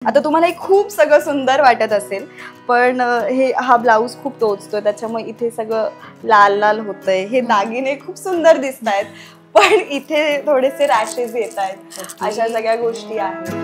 आता तुम्हाला हे खूप सगळं सुंदर वाटत असेल, पण हा ब्लाऊज खूप टोचतोय, त्याच्यामुळे इथे सगळं लाल लाल होतंय. हे दागिने खूप सुंदर दिसतायत, पण इथे थोडेसे रॅशेस येत आहेत. अशा सगळ्या गोष्टी आहेत.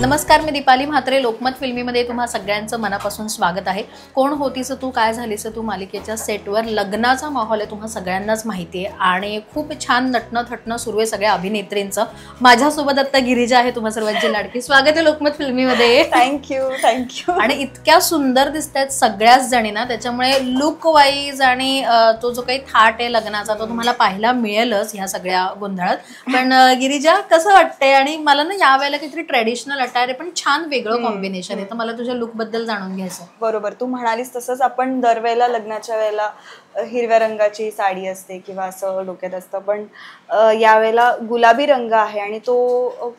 नमस्कार, मी दीपाली म्हात्रे. लोकमत फिल्मीमध्ये तुम्हा सगळ्यांचं मनापासून स्वागत आहे. कोण होतीस तू काय झालीस तू मालिकेच्या सेटवर लग्नाचा माहोल आहे, तुम्हा सगळ्यांनाच माहिती आहे आणि खूप छान नटणं थटणं सुरू आहे सगळ्या अभिनेत्रींचं. माझ्यासोबत आता गिरिजा आहे, तुम्हा सर्वांची लाडकी. स्वागत आहे लोकमत फिल्मीमध्ये. थँक्यू. आणि इतक्या सुंदर दिसत आहेत सगळ्याच जणींना, त्याच्यामुळे लुक वाईज आणि तो जो काही थाट आहे लग्नाचा तो तुम्हाला पाहायला मिळेलच ह्या सगळ्या गोंधळात. पण गिरिजा, कसं वाटतंय? आणि मला ना यावेळेला काहीतरी ट्रेडिशनल अटायर पण छान वेगळं कॉम्बिनेशन आहे, तर मला तुझ्या लुक बद्दल जाणून घ्यायचं. बरोबर, तू म्हणालीस तसंच आपण दरवेळेला लग्नाच्या वेळेला हिरव्या रंगाची साडी असते किंवा असं डोक्यात असतं, पण यावेळेला गुलाबी रंग आहे आणि तो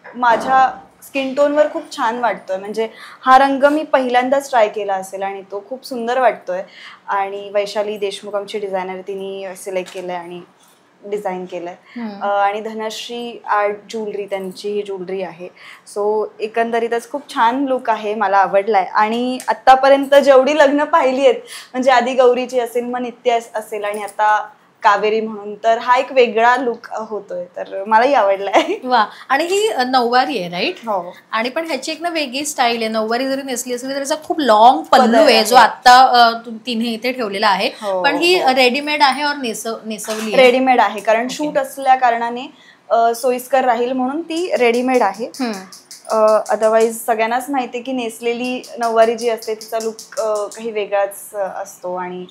माझ्या स्किन टोनवर खूप छान वाटतोय. म्हणजे हा रंग मी पहिल्यांदाच ट्राय केला असेल आणि तो खूप सुंदर वाटतोय. आणि वैशाली देशमुख आमची डिझायनर, तिने सिलेक्ट केलंय आणि डिझाईन केलंय. आणि धनश्री आर्ट ज्वेलरी, त्यांची ही ज्वेलरी आहे. सो एकंदरीतच खूप छान लुक आहे, मला आवडलाय. आणि आत्तापर्यंत जेवढी लग्न पाहिली आहेत, म्हणजे आधी गौरीची असेल, मग नित्य असेल आणि आता कावेरी म्हणून, तर हा एक वेगळा लुक होतोय, तर मलाही आवडलाय. वा. आणि ही नऊवारी आहे, राईट? हो. आणि पण ह्याची एक ना वेगळी स्टाईल आहे. नऊवारी जरी नेसली असली तरी त्याचा खूप लॉंग पल्लू आहे, जो आता तिने इथे ठेवलेला आहे. पण ही रेडीमेड आहे और नेसवली? रेडीमेड आहे, कारण शूट असल्या कारणाने सोयीस्कर राहील म्हणून ती रेडीमेड आहे. अदरवाईज सगळ्यांनाच माहिती आहे की नेसलेली नऊवारी जी असते तिचा लुक काही वेगळाच असतो आणि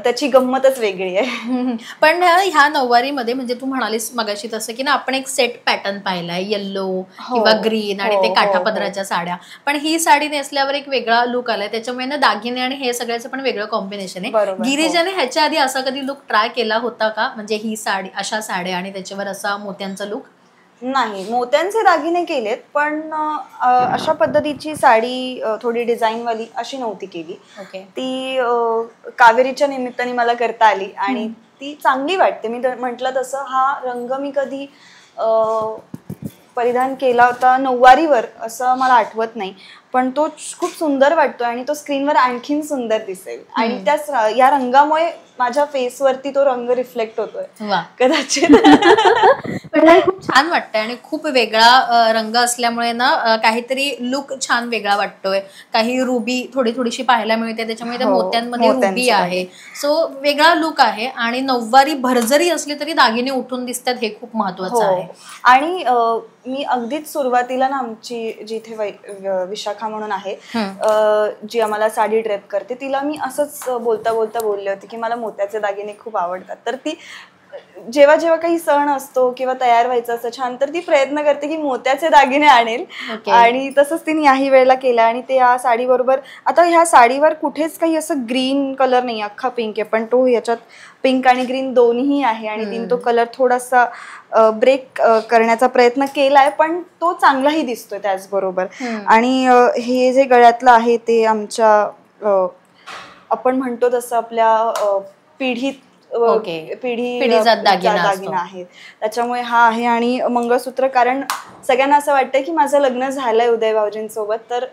त्याची गंमतच वेगळी आहे. पण ह्या नऊवारीमध्ये म्हणजे तू म्हणालीस मगाशी तसं की ना आपण एक सेट पॅटर्न पाहिलाय, येल्लो किंवा ग्रीन आणि ते काठापदराच्या साड्या, पण ही साडी नेसल्यावर एक वेगळा लुक आलाय. त्याच्यामुळे ना दागिने आणि हे सगळ्याचं पण वेगळं कॉम्बिनेशन आहे. गिरिजाने ह्याच्या आधी असा कधी लुक ट्राय केला होता का? म्हणजे ही साडी, अशा साड्या आणि त्याच्यावर असा मोत्यांचा लुक? नाही, मोत्यांचे दागिने केलेत, पण अशा पद्धतीची साडी थोडी डिझाईनवाली अशी नव्हती केली. ती कावेरीच्या निमित्ताने मला करता आली आणि ती चांगली वाटते. मी म्हटलं तसं हा रंग मी कधी परिधान केला होता नऊवारीवर असं मला आठवत नाही, पण तो खूप सुंदर वाटतोय आणि तो स्क्रीनवर आणखीन सुंदर दिसेल. आणि त्याच या रंगामुळे माझ्या फेसवरती तो रंग रिफ्लेक्ट होतोय कदाचित. खूप छान वाटतंय आणि खूप वेगळा रंग असल्यामुळे ना काहीतरी लुक छान वेगळा वाटतोय. काही रुबी थोडीशी पाहायला मिळते, त्याच्यामुळे त्या मोत्यांमध्ये रुबी आहे. सो वेगळा लुक आहे. आणि नऊवारी भरजरी असली तरी दागिने उठून दिसतात, हे खूप महत्वाचं आहे. आणि मी अगदीच सुरुवातीला ना आमची जिथे विशाखा म्हणून आहे, जी आम्हाला साडी ड्रेप करते, तिला मी असंच बोलता बोलता बोलले होते की मला मोत्याचे दागिने खूप आवडतात. तर ती जेव्हा जेव्हा काही सण असतो किंवा तयार व्हायचं असं छान, तर ती प्रयत्न करते की मोत्याचे दागिने आणेल. आणि तसंच तिने याही वेळेला केलं. आणि ते या साडी बरोबर, आता ह्या साडीवर कुठेच काही असं ग्रीन कलर नाही, अख्खा पिंक आहे, पण तो ह्याच्यात पिंक आणि ग्रीन दोन्ही आहे आणि तिने तो कलर थोडासा ब्रेक करण्याचा प्रयत्न केलाय, पण तो चांगलाही दिसतोय त्याचबरोबर. आणि हे जे गळ्यातलं आहे ते आमच्या आपण म्हणतो तसं आपल्या पिढीचा दागिना आहे, त्याच्यामुळे हा आहे. आणि मंगळसूत्र, कारण सगळ्यांना असं वाटतंय की माझं लग्न झालंय उदय भाऊजींसोबत, तर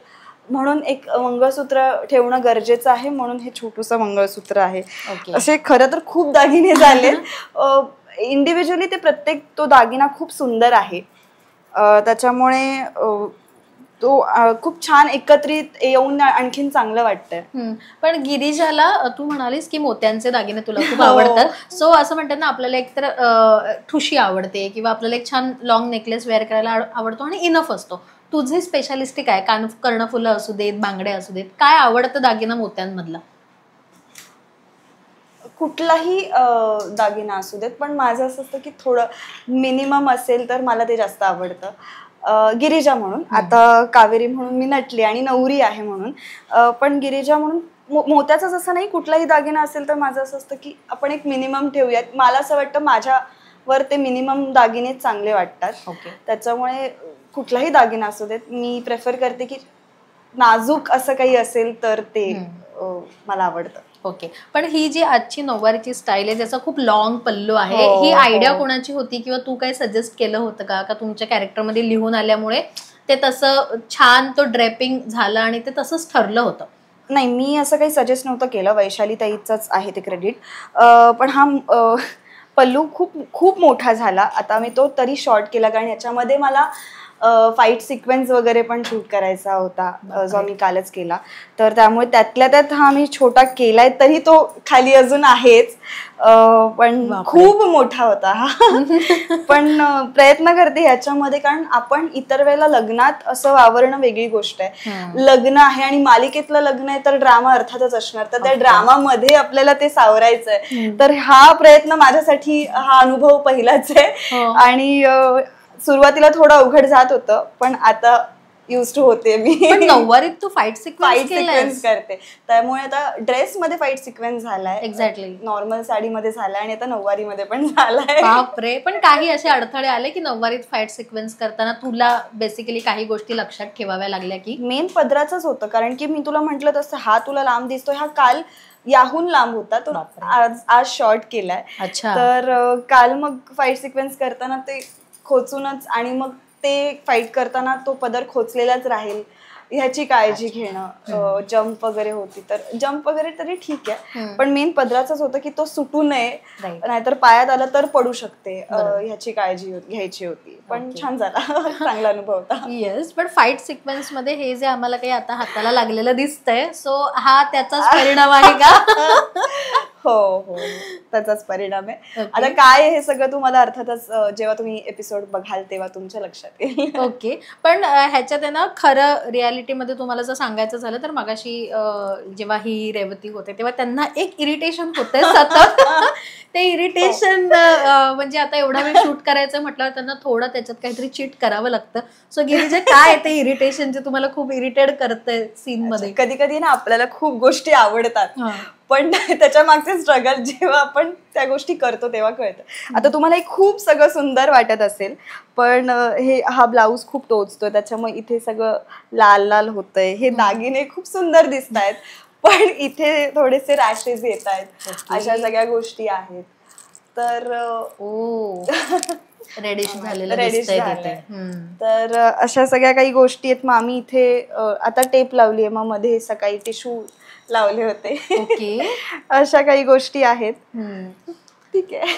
म्हणून एक मंगळसूत्र ठेवणं गरजेचं आहे, म्हणून हे छोटूसं मंगळसूत्र आहे. असे खरं तर खूप दागिने झाले इंडिव्हिज्युअली, ते प्रत्येक तो दागिना खूप सुंदर आहे, त्याच्यामुळे तो खूप छान एकत्रित येऊन आणखीन चांगलं वाटतंय. पण गिरिजाला तू म्हणालीस की मोत्यांचे दागिने तुला खूप आवडतात. सो असं म्हणतात ना, आपल्याला एकतर ठुशी आवडते किंवा आपल्याला एक छान लॉंग नेकलेस वेअर करायला आवडतो आणि इनफ असतो. तुझी स्पेशालिस्टिक आहे, कर्णफुलं असू देत, बांगड्या असू देत, काय आवडतं दागिना मोत्यांमधला? कुठलाही दागिना असू देत, पण माझं असं असतं की थोडं मिनिमम असेल तर मला ते जास्त आवडतं. गिरिजा म्हणून, आता कावेरी म्हणून मी नटली आणि नवरी आहे म्हणून, पण गिरिजा म्हणून मोत्याचंच असं नाही, कुठलाही दागिना असेल तर माझं असं असतं की आपण एक मिनिमम ठेवूयात. मला असं वाटतं माझ्यावर ते मिनिमम दागिनेच चांगले वाटतात, त्याच्यामुळे कुठलाही दागिना असू देत मी प्रेफर करते की नाजूक असं काही असेल तर ते मला आवडतं. ओके. पण ही जी आजची नऊवारीची स्टाईल आहे ज्याचा खूप लॉंग पल्लू आहे, हो, ही आयडिया हो. कोणाची होती किंवा तू काय सजेस्ट केलं होतं का तुमच्या कॅरेक्टरमध्ये लिहून आल्यामुळे ते तसं छान तो ड्रेपिंग झालं आणि ते तसंच ठरलं होतं? नाही, मी असं काही सजेस्ट नव्हतं केलं, वैशाली ताईचंच आहे ते क्रेडिट. पण हा पल्लू खूप खूप मोठा झाला. आता मी तो तरी शॉर्ट केला कारण याच्यामध्ये मला फाईट सिक्वेन्स वगैरे पण शूट करायचा होता, जो मी कालच केला. तर त्यामुळे त्यातल्या त्यात हा मी छोटा केलाय, तरी तो खाली अजून आहेच. पण खूप मोठा होता हा. पण प्रयत्न करते ह्याच्यामध्ये, कारण आपण इतर वेळेला लग्नात असं वावरणं वेगळी गोष्ट आहे. लग्न आहे आणि मालिकेतलं लग्न आहे तर ड्रामा अर्थातच असणार, तर त्या ड्रामामध्ये आपल्याला ते सावरायचंय. तर हा प्रयत्न माझ्यासाठी, हा अनुभव पहिलाच आहे. आणि सुरुवातीला थोडं अवघड जात होतं, पण आता युज टू होते मी. नऊवारीत तू फाईट सिक्वेन्स करते, त्यामुळे आता ड्रेस मध्ये फाईट सिक्वेन्स झालाय, एक्झॅक्टली नॉर्मल साडीमध्ये झालाय आणि आता नऊवारी मध्ये पण झालाय. बापरे. पण काही असे अडथळे आले की नऊवारीत फाईट सिक्वेन्स करताना तुला बेसिकली काही गोष्टी लक्षात ठेवाव्या लागल्या? की मेन पदराचंच होतं, कारण की मी तुला म्हटलं तसं हा तुला लांब दिसतो, हा काल याहून लांब होता, तो आज शॉर्ट केलाय. तर काल मग फाईट सिक्वेन्स करताना ते खोचूनच, आणि मग ते फाईट करताना तो पदर खोचलेलाच राहील ह्याची काळजी घेणं. जम्प वगैरे होती तर जम्प वगैरे तरी ठीक आहे, पण मेन पदराचंच होतं की तो सुटू नये, नाहीतर पायात आलं तर पडू शकते, ह्याची काळजी घ्यायची होती. पण छान झाला, चांगला अनुभव होता. येस. पण फाईट सिक्वेन्स मध्ये हे जे आम्हाला काही आता हाताला लागलेलं दिसतंय, सो हा त्याचाच परिणाम आहे का? हो हो, त्याचाच परिणाम आहे. आता काय हे सगळं तुम्हाला अर्थातच जेव्हा तुम्ही एपिसोड बघाल तेव्हा तुमच्या लक्षात येईल. ओके. पण ह्याच्यात आहे ना, खरं रियालिटीमध्ये तुम्हाला जर सांगायचं झालं तर मगाशी जेव्हा ही रेवती होते तेव्हा त्यांना एक इरिटेशन होते सतत. ते इरिटेशन म्हणजे आता एवढा वेळ शूट करायचं म्हटल्यावर त्यांना थोडं त्याच्यात काहीतरी चीट करावं लागतं. सो गिरिजा, काय ते इरिटेशन जे तुम्हाला खूप इरिटेट करतंय सीन मध्ये? कधी कधी ना आपल्याला खूप गोष्टी आवडतात, पण त्याच्या मागचे स्ट्रगल जेव्हा आपण त्या गोष्टी करतो तेव्हा कळतं. आता तुम्हाला हे खूप सगळं सुंदर वाटत असेल, पण हा ब्लाऊज खूप टोचतोय, त्याच्यामुळे इथे सगळं लाल लाल होतंय, हे दागिने खूप सुंदर दिसत आहेत, पण इथे थोडेसे रॅशेस येत आहेत, अशा सगळ्या गोष्टी आहेत. तर रेडिश झालेलं. तर अशा सगळ्या काही गोष्टी आहेत. मग आम्ही इथे आता टेप लावली आहे, मग मध्ये सकाळी टिशू लावले होते. अशा काही गोष्टी आहेत. ठीक आहे.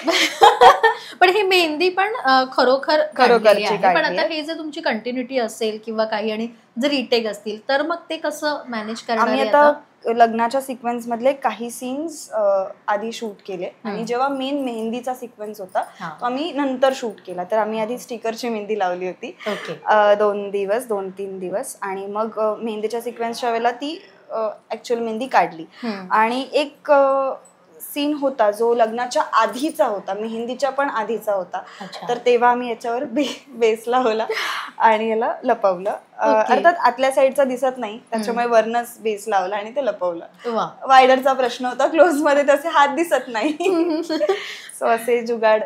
पण ही मेहंदी पण खरोखर आहे. पण आता हे जर तुमची कंटिन्युटी असेल किंवा काही आणि जर रिटेक असतील तर मग ते कसं मॅनेज करणार? आम्ही आता लग्नाच्या सिक्वेन्स मधले काही सीन्स आधी शूट केले, आणि जेव्हा मेन मेहंदीचा सिक्वेन्स होता तो आम्ही नंतर शूट केला. तर आम्ही आधी स्टिकरची मेहंदी लावली होती 2-3 दिवस, आणि मग मेहंदीच्या सिक्वेन्सच्या वेळेला ती ऍक्च्युअल मेहंदी काढली. आणि एक सीन होता जो लग्नाच्या आधीचा होता, मेहंदीच्या पण आधीचा होता. तर तेव्हा आम्ही याच्यावर बेस लावला आणि याला लपवलं. अर्थात आतल्या साईडचा दिसत नाही, त्याच्यामुळे वरनच बेस लावला आणि ते लपवलं. वायडरचा प्रश्न होता, क्लोज मध्ये तसे हात दिसत नाही. सो असे जुगाड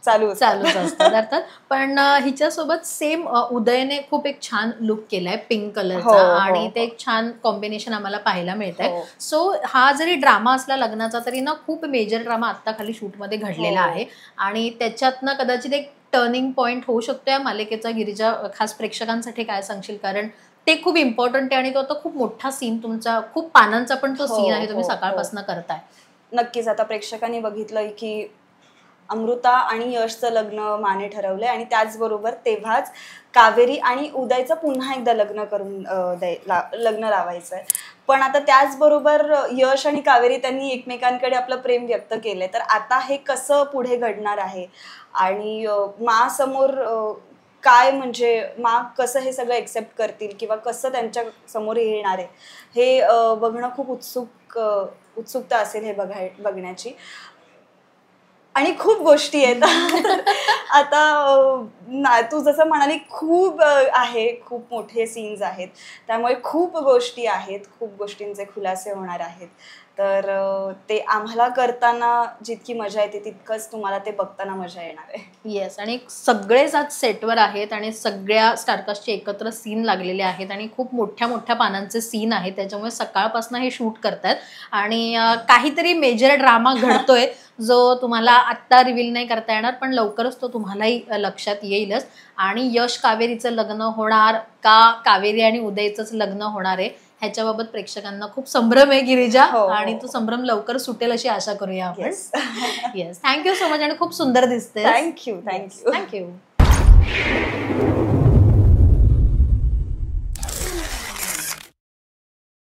चालूच असतात अर्थात. पण हिच्यासोबत सेम उदयने खूप एक छान लुक केलाय पिंक कलरचा, आणि ते एक छान कॉम्बिनेशन आम्हाला पाहायला मिळतंय. सो हा जरी ड्रामा असला लग्नाचा तरी ना खूप मेजर ड्रामा आता खाली शूटमध्ये घडलेला आहे, आणि त्याच्यातनं कदाचित एक टर्निंग पॉइंट होऊ शकतो या मालिकेचा. गिरिजा, खास प्रेक्षकांसाठी काय सांगशील? कारण ते खूप इम्पॉर्टंट आहे आणि तो आता खूप मोठा सीन तुमचा, खूप पानांचा पण तो सीन आहे, तुम्ही सकाळपासून करताय. नक्कीच. आता प्रेक्षकांनी बघितलंय की अमृता आणि यशचं लग्न माने ठरवलंय, आणि त्याचबरोबर तेव्हाच कावेरी आणि उदयचं पुन्हा एकदा लग्न लावायचंय. पण आता त्याचबरोबर यश आणि कावेरी त्यांनी एकमेकांकडे आपलं प्रेम व्यक्त केलंय. तर आता हे कसं पुढे घडणार आहे, आणि मा समोर काय, म्हणजे मा कसं हे सगळं एक्सेप्ट करतील किंवा कसं त्यांच्या समोर येणार आहे, हे बघणं खूप उत्सुकता असेल हे बघण्याची. आणि खूप गोष्टी आहेत. आता तू जसं म्हणाली, खूप खूप मोठे सीन्स आहेत, त्यामुळे खूप गोष्टी आहेत, खूप गोष्टींचे खुलासे होणार आहेत. तर ते आम्हाला करताना जितकी मजा येते तितकंच तुम्हाला ते बघताना मजा येणार आहे. येस, आणि सगळेच आज सेटवर आहेत आणि सगळ्या स्टारकास्टचे एकत्र सीन लागलेले आहेत आणि खूप मोठ्या मोठ्या पानांचे सीन आहेत, त्याच्यामुळे सकाळपासून हे शूट करतात आणि काहीतरी मेजर ड्रामा घडतोय जो तुम्हाला आत्ता रिव्हील नाही करता येणार, पण लवकरच तो तुम्हालाही लक्षात येईलच. आणि यश कावेरीचं लग्न होणार का कावेरी आणि उदयचंच लग्न होणार आहे ह्याच्याबाबत प्रेक्षकांना खूप संभ्रम आहे गिरिजा, आणि तो संभ्रम लवकर सुटेल अशी आशा करूया आपण. येस, थँक्यू सो मच आणि खूप सुंदर दिसते. थँक्यू. थँक्यू.